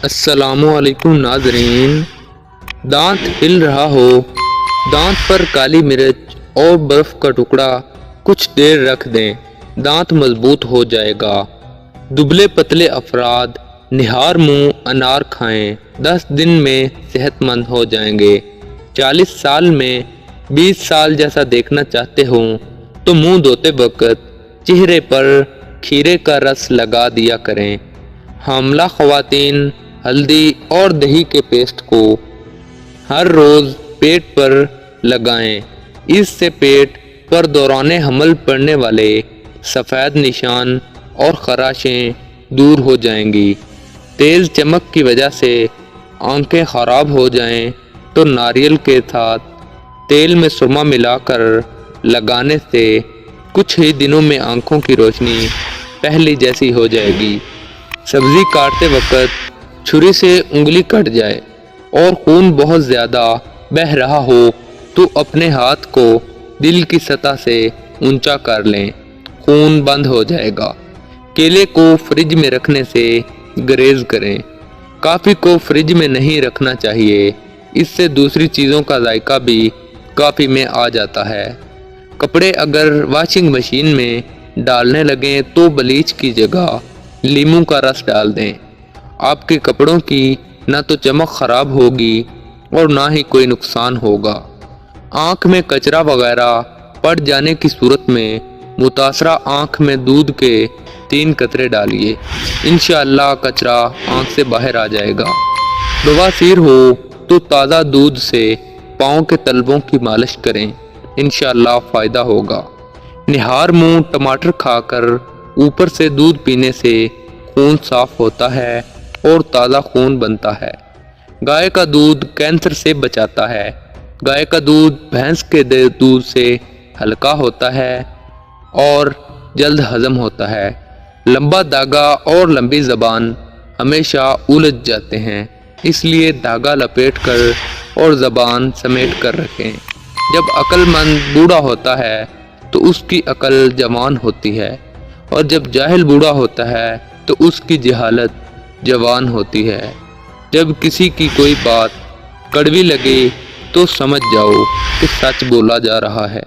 السلام علیکم ناظرین، دانت ہل رہا ہو، دانت پر کالی مرچ اور برف کا ٹکڑا کچھ دیر رکھ دیں، دانت مضبوط ہو جائے گا۔ دبلے پتلے افراد نہار منہ انار کھائیں، 10 دن میں صحت مند ہو جائیں گے۔ 40 سال میں 20 سال جیسا دیکھنا چاہتے ہوں تو منہ دھوتے وقت چہرے پر کھیرے کا رس لگا دیا کریں۔ حاملہ خواتین ہلدی اور دہی کے پیسٹ کو ہر روز پیٹ پر لگائیں، اس سے پیٹ پر دوران حمل پڑنے والے سفید نشان اور خراشیں دور ہو جائیں گی۔ تیز چمک کی وجہ سے آنکھیں خراب ہو جائیں تو ناریل کے ساتھ تیل میں سرما ملا کر لگانے سے کچھ ہی دنوں میں آنکھوں کی روشنی پہلی جیسی ہو جائے گی۔ سبزی کاٹتے وقت چھری سے انگلی کٹ جائے اور خون بہت زیادہ بہہ رہا ہو تو اپنے ہاتھ کو دل کی سطح سے اونچا کر لیں، خون بند ہو جائے گا۔ کیلے کو فریج میں رکھنے سے گریز کریں۔ کافی کو فریج میں نہیں رکھنا چاہیے، اس سے دوسری چیزوں کا ذائقہ بھی کافی میں آ جاتا ہے۔ کپڑے اگر واشنگ مشین میں ڈالنے لگیں تو بلیچ کی جگہ لیموں کا رس ڈال دیں، آپ کے کپڑوں کی نہ تو چمک خراب ہوگی اور نہ ہی کوئی نقصان ہوگا۔ آنکھ میں کچرا وغیرہ پڑ جانے کی صورت میں متاثرہ آنکھ میں دودھ کے 3 قطرے ڈالیے، انشاءاللہ کچرا آنکھ سے باہر آ جائے گا۔ بواسیر ہو تو تازہ دودھ سے پاؤں کے تلووں کی مالش کریں، انشاءاللہ فائدہ ہوگا۔ نہار منہ ٹماٹر کھا کر اوپر سے دودھ پینے سے خون صاف ہوتا ہے اور تازہ خون بنتا ہے۔ گائے کا دودھ کینسر سے بچاتا ہے۔ گائے کا دودھ بھینس کے دودھ سے ہلکا ہوتا ہے اور جلد ہضم ہوتا ہے۔ لمبا دھاگا اور لمبی زبان ہمیشہ الجھ جاتے ہیں، اس لیے دھاگا لپیٹ کر اور زبان سمیٹ کر رکھیں۔ جب عقل مند بوڑھا ہوتا ہے تو اس کی عقل جوان ہوتی ہے، اور جب جاہل بوڑھا ہوتا ہے تو اس کی جہالت جوان ہوتی ہے۔ جب کسی کی کوئی بات کڑوی لگے تو سمجھ جاؤ کہ سچ بولا جا رہا ہے۔